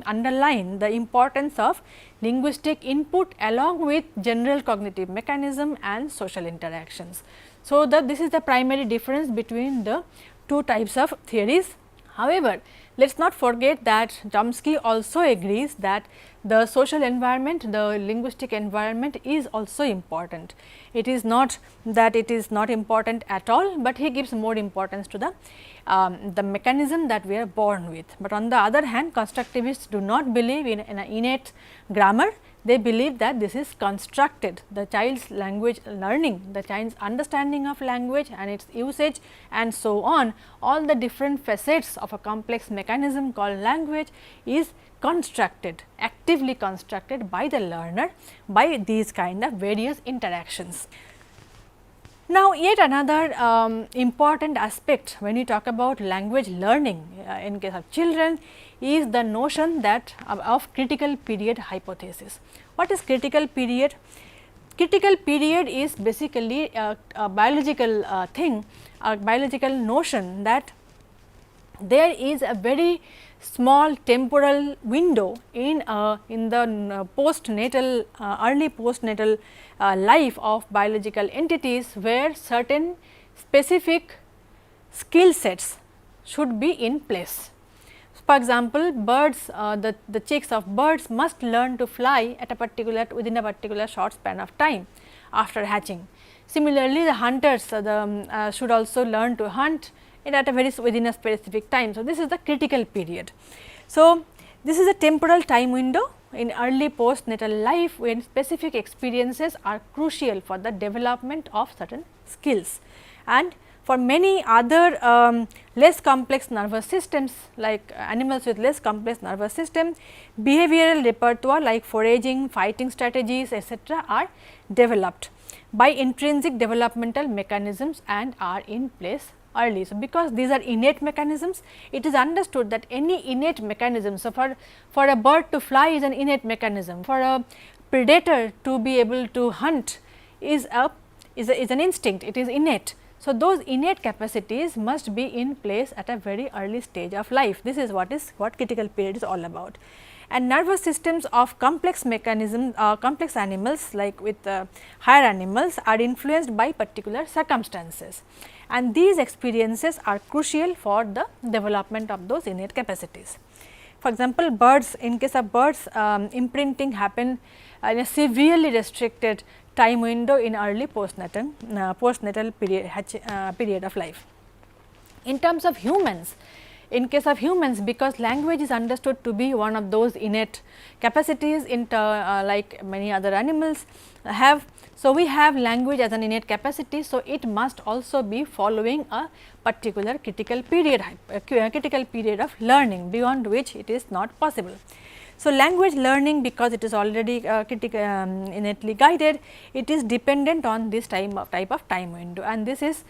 underline the importance of linguistic input along with general cognitive mechanism and social interactions. So, this is the primary difference between the two types of theories. However, let us not forget that Chomsky also agrees that the social environment, the linguistic environment is also important. It is not that it is not important at all, but he gives more importance to the mechanism that we are born with. But on the other hand, constructivists do not believe in an innate grammar. They believe that this is constructed, the child's language learning, the child's understanding of language and its usage and so on, all the different facets of a complex mechanism called language is constructed, actively constructed by the learner by these kind of various interactions. Now, yet another important aspect when you talk about language learning in case of children is the notion that of critical period hypothesis. What is critical period? Critical period is basically a biological thing, a biological notion that there is a very small temporal window in the postnatal early postnatal life of biological entities, where certain specific skill sets should be in place. For example, birds, the chicks of birds must learn to fly at a particular within a particular short span of time after hatching. Similarly, the hunters should also learn to hunt at a within a specific time. So, this is the critical period. So, this is a temporal time window in early postnatal life when specific experiences are crucial for the development of certain skills. And for many other less complex nervous systems, like animals with less complex nervous system, behavioral repertoire like foraging, fighting strategies etc., are developed by intrinsic developmental mechanisms and are in place early. So, because these are innate mechanisms, it is understood that any innate mechanism. So, for a bird to fly is an innate mechanism, for a predator to be able to hunt is an instinct, it is innate. So, those innate capacities must be in place at a very early stage of life. This is what critical period is all about. And nervous systems of complex mechanisms, complex animals like with higher animals are influenced by particular circumstances, and these experiences are crucial for the development of those innate capacities. For example, birds, in case of birds, imprinting happen in a severely restricted time window in early postnatal period of life. In terms of humans, in case of humans, because language is understood to be one of those innate capacities like many other animals have. So, we have language as an innate capacity. So, it must also be following a particular critical period of learning, beyond which it is not possible. So, language learning, because it is already innately guided, it is dependent on this type of time window, and this is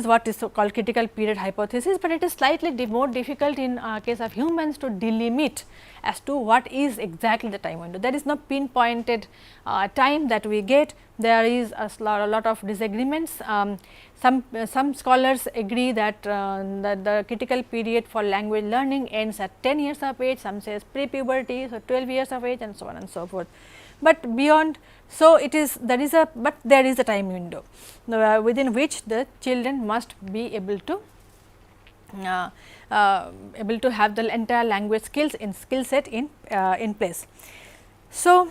what is called critical period hypothesis, but it is slightly more difficult in case of humans to delimit as to what is exactly the time window. There is no pinpointed time that we get. There is a lot of disagreements. Some scholars agree that the critical period for language learning ends at 10 years of age, some says pre-puberty, so 12 years of age, and so on and so forth. But beyond, so it is there is a time window within which the children must be able to have the entire language skill set in place. So,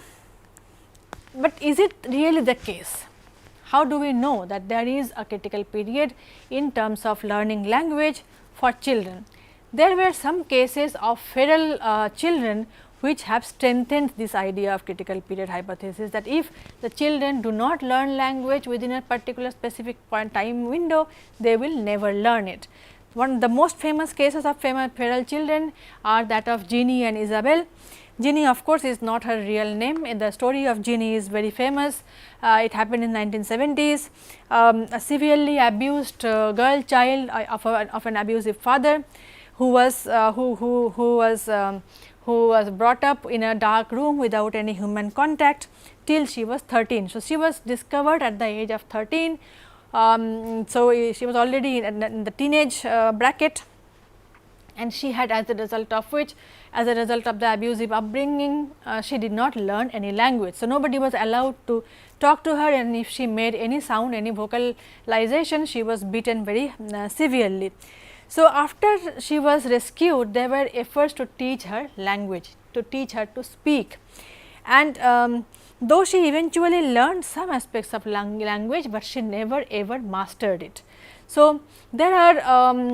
but is it really the case? How do we know that there is a critical period in terms of learning language for children? There were some cases of feral children which have strengthened this idea of critical period hypothesis, that if the children do not learn language within a particular specific time window, they will never learn it. One of the most famous cases of feral children are that of Jeannie and Isabel. Jeannie, of course, is not her real name. The story of Jeannie is very famous. It happened in 1970s. A severely abused girl child of an abusive father, who was brought up in a dark room without any human contact till she was 13. So, she was discovered at the age of 13. So, she was already in the teenage bracket, and she had, as a result of the abusive upbringing, she did not learn any language. So, nobody was allowed to talk to her, and if she made any sound, any vocalization, she was beaten very severely. So, after she was rescued, there were efforts to teach her language, to teach her to speak, and though she eventually learned some aspects of language, but she never ever mastered it. So, there are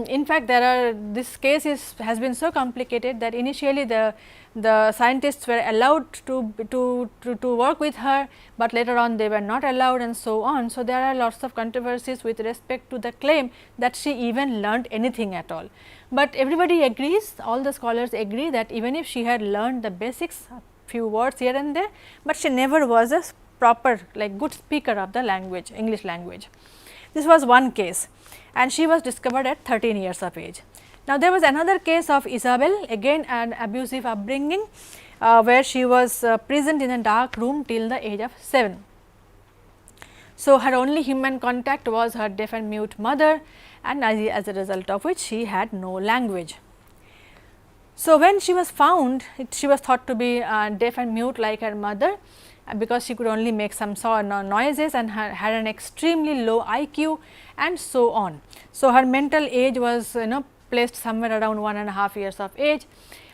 in fact, this case has been so complicated that initially the scientists were allowed to work with her, but later on they were not allowed, and so on. So, there are lots of controversies with respect to the claim that she even learned anything at all. But everybody agrees, all the scholars agree that even if she had learned the basics, few words here and there, but she never was a proper good speaker of the language, English language. This was one case, and she was discovered at 13 years of age. Now, there was another case of Isabel, again an abusive upbringing, where she was prisoned in a dark room till the age of 7. So, her only human contact was her deaf and mute mother, and as a result of which she had no language. So, when she was found, she was thought to be deaf and mute like her mother, because she could only make some noises and had an extremely low IQ and so on. So, her mental age was placed somewhere around 1.5 years of age.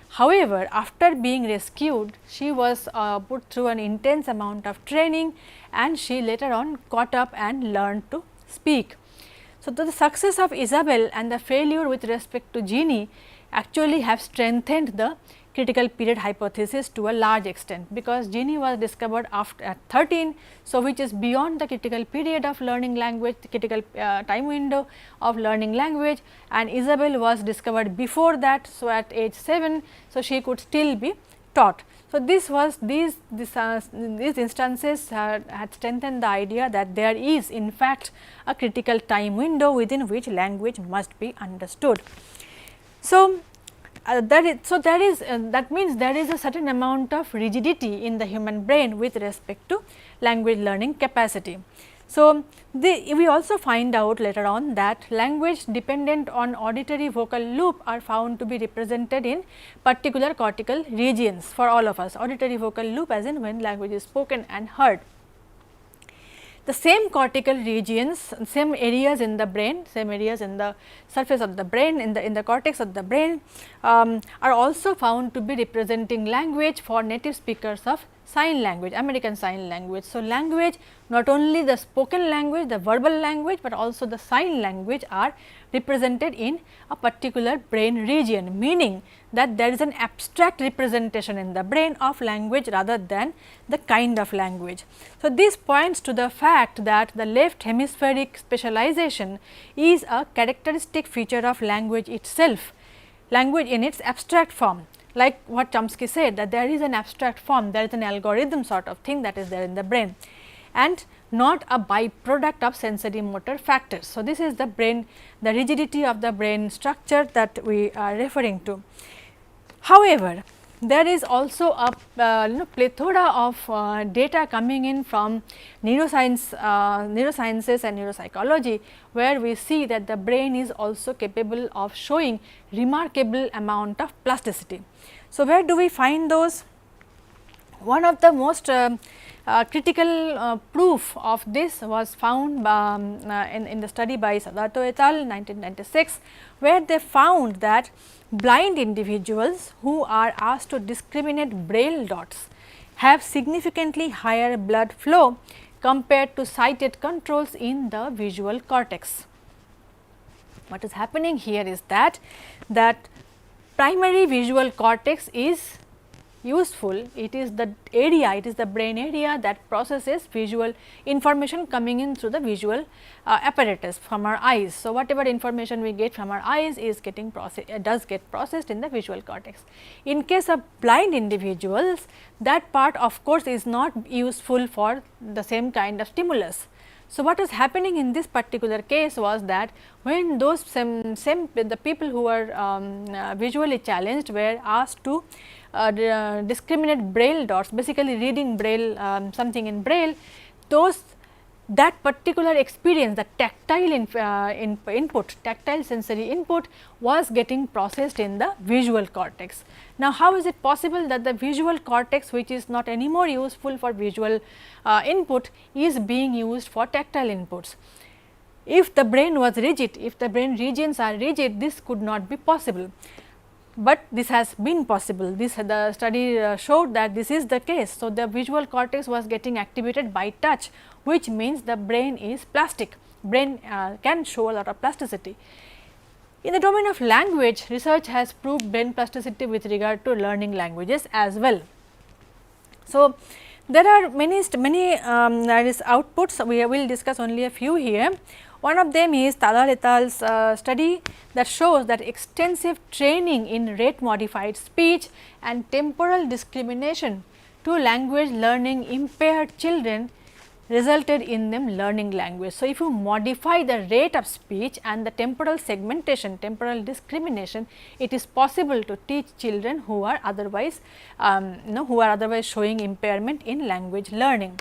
However, after being rescued, she was put through an intense amount of training, and she later on caught up and learned to speak. So, the success of Isabel and the failure with respect to Jeannie actually have strengthened the critical period hypothesis to a large extent, because Jeannie was discovered at 13. So, which is beyond the critical period of learning language, the critical time window of learning language, and Isabel was discovered before that. So, at age 7, so she could still be taught. So, these instances had strengthened the idea that there is in fact a critical time window within which language must be understood. So, that means there is a certain amount of rigidity in the human brain with respect to language learning capacity. So, we also find out later on that language dependent on auditory vocal loop are found to be represented in particular cortical regions for all of us. Auditory vocal loop as in when language is spoken and heard. The same cortical regions, same areas in the brain, same areas in the surface of the brain, in the cortex of the brain are also found to be representing language for native speakers of sign language, American Sign Language. So, language, not only the spoken language, the verbal language, but also the sign language are represented in a particular brain region, meaning that there is an abstract representation in the brain of language rather than the kind of language. So, this points to the fact that the left hemispheric specialization is a characteristic feature of language itself, language in its abstract form. Like what Chomsky said, that there is an abstract form, there is an algorithm sort of thing that is there in the brain and not a byproduct of sensory motor factors. So, this is the brain, the rigidity of the brain structure that we are referring to. However, there is also a plethora of data coming in from neurosciences and neuropsychology, where we see that the brain is also capable of showing remarkable amount of plasticity. So, where do we find those? One of the most critical proof of this was found in the study by Sadato et al. 1996, where they found that blind individuals who are asked to discriminate braille dots have significantly higher blood flow compared to sighted controls in the visual cortex. What is happening here is that primary visual cortex is useful. It is the area, it is the brain area that processes visual information coming in through the visual apparatus from our eyes. So, whatever information we get from our eyes is getting does get processed in the visual cortex. In case of blind individuals, that part of course is not useful for the same kind of stimulus. So, what was happening in this particular case was that when those the people who were visually challenged were asked to discriminate braille dots, basically reading braille, something in braille, that particular experience, the tactile input, tactile sensory input was getting processed in the visual cortex. Now, how is it possible that the visual cortex, which is not anymore useful for visual input, is being used for tactile inputs? If the brain was rigid, if the brain regions are rigid, this could not be possible. But this has been possible. The study showed that this is the case. So, the visual cortex was getting activated by touch, which means the brain is plastic, brain can show a lot of plasticity. In the domain of language, research has proved brain plasticity with regard to learning languages as well. So, there are many outputs, we will discuss only a few here. One of them is Talal et al.'s study that shows that extensive training in rate modified speech and temporal discrimination to language learning impaired children resulted in them learning language. So, if you modify the rate of speech and the temporal segmentation, temporal discrimination, it is possible to teach children who are otherwise showing impairment in language learning.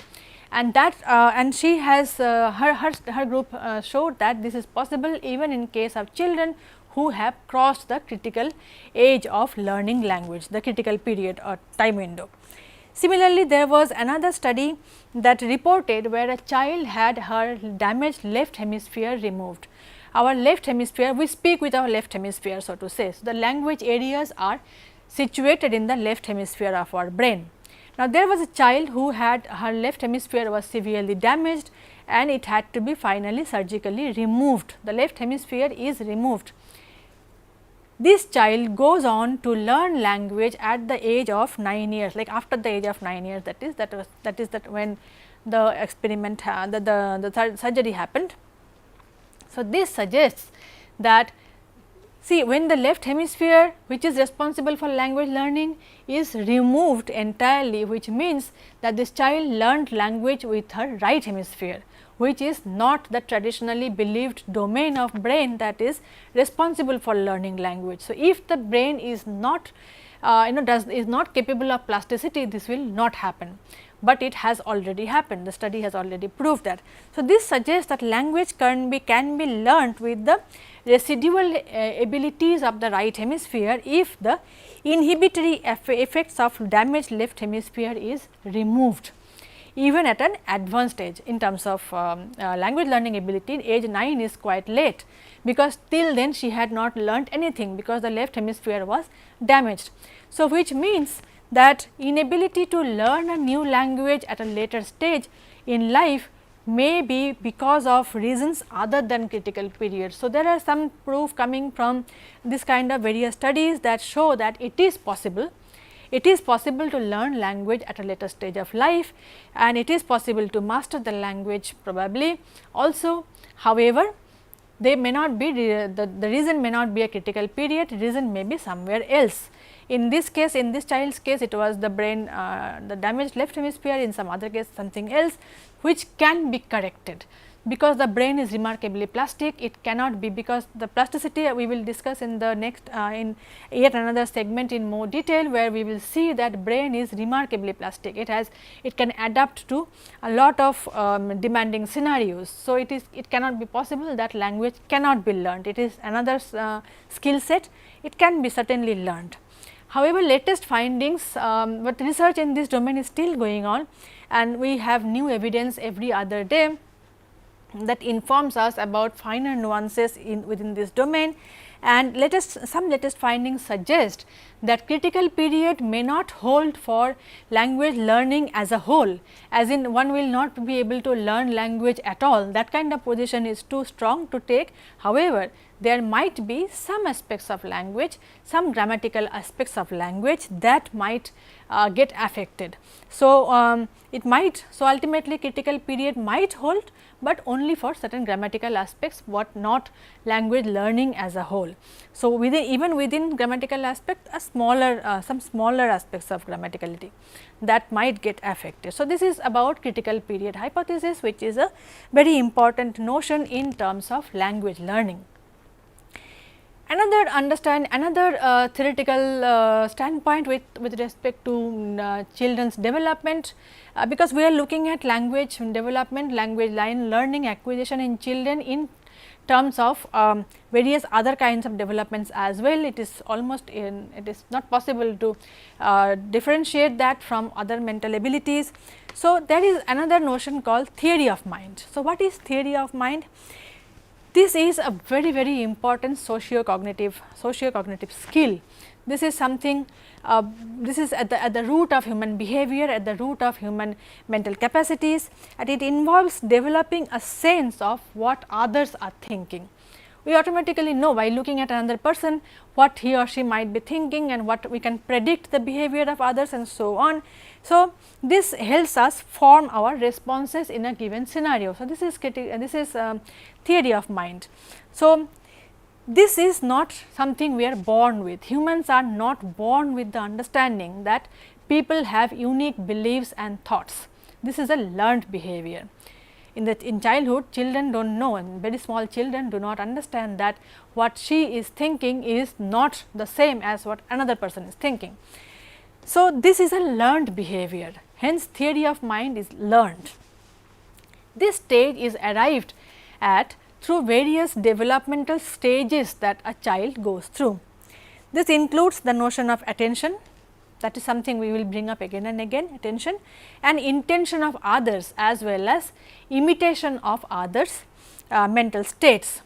And that and she has her group showed that this is possible even in case of children who have crossed the critical age of learning language, the critical period or time window. Similarly, there was another study that reported where a child had her damaged left hemisphere removed. Our left hemisphere, we speak with our left hemisphere, so to say. So, the language areas are situated in the left hemisphere of our brain. Now, there was a child who had her left hemisphere was severely damaged and it had to be finally surgically removed. The left hemisphere is removed. This child goes on to learn language at the age of 9 years, like after the age of 9 years, that is when the experiment the surgery happened. So, this suggests that See, when the left hemisphere, which is responsible for language learning, is removed entirely, which means that this child learned language with her right hemisphere, which is not the traditionally believed domain of brain that is responsible for learning language. So, if the brain is not is not capable of plasticity, this will not happen, but it has already happened. The study has already proved that. So, this suggests that language can be learnt with the residual abilities of the right hemisphere if the inhibitory effects of damaged left hemisphere is removed, even at an advanced age. In terms of language learning ability, age 9 is quite late, because till then she had not learnt anything, because the left hemisphere was damaged. So, which means that inability to learn a new language at a later stage in life may be because of reasons other than critical period. So, there are some proof coming from this kind of various studies that show that it is possible. It is possible to learn language at a later stage of life, and it is possible to master the language probably also. However, they may not be the reason may not be a critical period, reason may be somewhere else. In this case, in this child's case, it was the brain, the damaged left hemisphere, in some other case something else, which can be corrected, because the brain is remarkably plastic. It cannot be, because the plasticity we will discuss in the next in yet another segment in more detail, where we will see that brain is remarkably plastic. It can adapt to a lot of demanding scenarios. So, it cannot be possible that language cannot be learned. It is another skill set, it can be certainly learned. However, latest findings, but research in this domain is still going on, and we have new evidence every other day that informs us about finer nuances within this domain. And some latest findings suggest that critical period may not hold for language learning as a whole, as in one will not be able to learn language at all. That kind of position is too strong to take. However, there might be some aspects of language, some grammatical aspects of language that might get affected. So, it might, so ultimately critical period might hold, but only for certain grammatical aspects, but not language learning as a whole. So, even within grammatical aspect, a smaller some smaller aspects of grammaticality that might get affected. So, this is about critical period hypothesis, which is a very important notion in terms of language learning. Another theoretical standpoint with respect to children's development, because we are looking at language development, language learning acquisition in children in terms of various other kinds of developments as well. It is it is not possible to differentiate that from other mental abilities. So, there is another notion called theory of mind. So, what is theory of mind? This is a very important socio-cognitive skill. This is something, this is at the root of human behavior, at the root of human mental capacities, and it involves developing a sense of what others are thinking. We automatically know by looking at another person what he or she might be thinking, and what we can predict the behavior of others and so on. So, this helps us form our responses in a given scenario. So, this is theory of mind. So, this is not something we are born with. Humans are not born with the understanding that people have unique beliefs and thoughts. This is a learned behavior. In childhood, children do not know, and very small children do not understand that what she is thinking is not the same as what another person is thinking. So, this is a learned behavior, hence theory of mind is learned. This stage is arrived at through various developmental stages that a child goes through. This includes the notion of attention, that is something we will bring up again and again, attention, and intention of others as well as imitation of others mental states.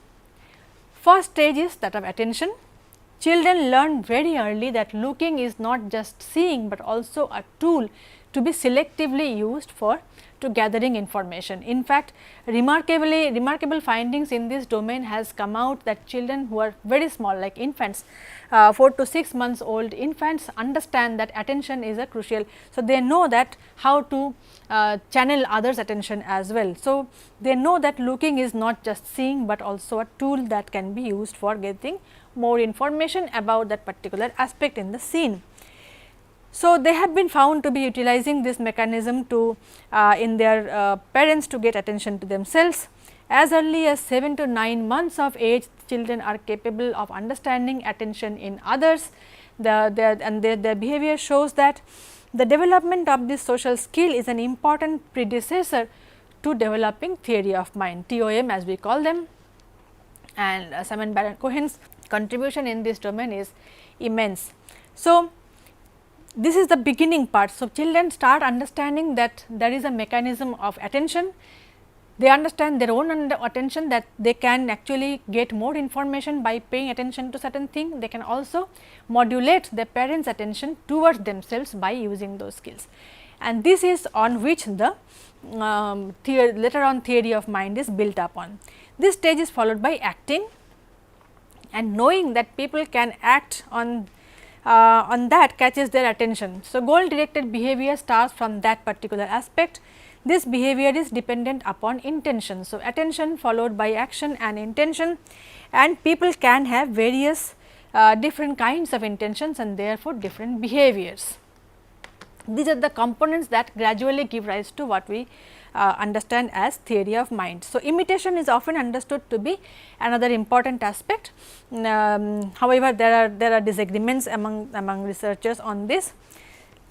First stage is that of attention. Children learn very early that looking is not just seeing, but also a tool to be selectively used to gathering information. In fact, remarkable findings in this domain has come out that children who are very small, like infants, 4 to 6 months old infants, understand that attention is a crucial. So, they know that how to channel others' attention as well. So, they know that looking is not just seeing, but also a tool that can be used for getting more information about that particular aspect in the scene. So, they have been found to be utilizing this mechanism to in their parents to get attention to themselves. As early as 7 to 9 months of age, children are capable of understanding attention in others. Their behavior shows that the development of this social skill is an important predecessor to developing theory of mind, TOM as we call them, and Simon Baron Cohen's contribution in this domain is immense. So, this is the beginning part. So, children start understanding that there is a mechanism of attention. They understand their own attention, that they can actually get more information by paying attention to certain thing. They can also modulate their parents' attention towards themselves by using those skills, and this is on which the later on theory of mind is built upon. This stage is followed by acting, and knowing that people can act on that catches their attention. So, goal directed behavior starts from that particular aspect. This behavior is dependent upon intention. So, attention followed by action and intention, and people can have various different kinds of intentions and therefore, different behaviors. These are the components that gradually give rise to what we understand as theory of mind. So, imitation is often understood to be another important aspect. However, there are disagreements among researchers on this.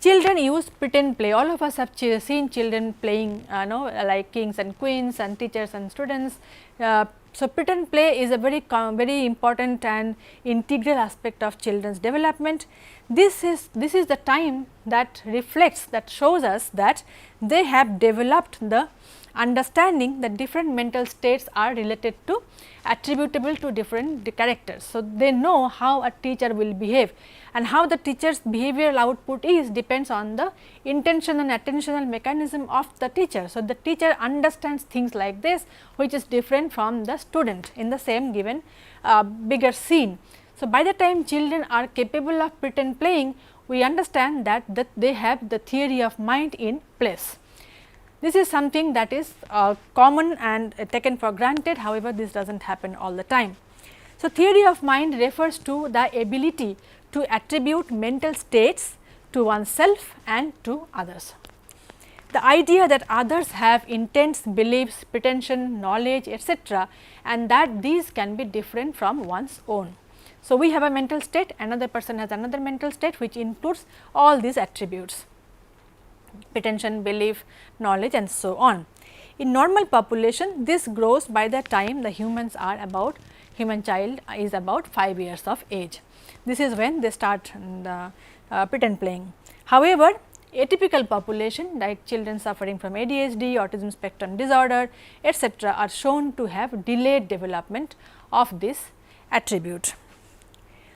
Children use pretend play. All of us have seen children playing like kings and queens and teachers and students. So, pretend play is a very important and integral aspect of children's development. This is the time that reflects, that shows us that they have developed the understanding that different mental states are related to, attributable to different characters. So, they know how a teacher will behave, and how the teacher's behavioral output is depends on the intention and attentional mechanism of the teacher. So, the teacher understands things like this, which is different from the student in the same given bigger scene. So, by the time children are capable of pretend playing, we understand that they have the theory of mind in place. This is something that is common and taken for granted. However, this does not happen all the time. So, theory of mind refers to the ability to attribute mental states to oneself and to others. The idea that others have intents, beliefs, pretension, knowledge, etc., and that these can be different from one's own. So, we have a mental state, another person has another mental state, which includes all these attributes: pretension, belief, knowledge, and so on. In normal population, this grows by the time the human child is about 5 years of age. This is when they start the pretend playing. However, atypical population like children suffering from ADHD, autism spectrum disorder, etc., are shown to have delayed development of this attribute.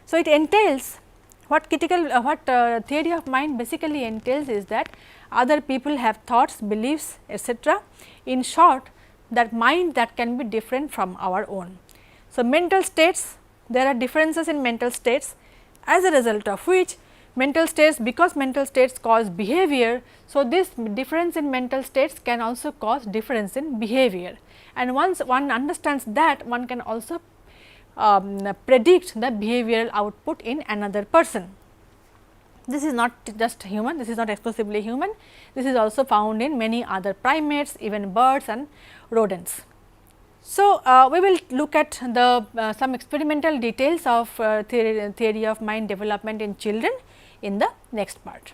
So, it entails what theory of mind basically entails is that other people have thoughts, beliefs, etc. In short, that mind that can be different from our own. So, mental states, there are differences in mental states, as a result of which mental states, because mental states cause behavior. So, this difference in mental states can also cause difference in behavior, and once one understands that, one can also predict the behavioral output in another person. This is not just human, this is not exclusively human, this is also found in many other primates, even birds and rodents. So, we will look at the some experimental details of theory of mind development in children in the next part.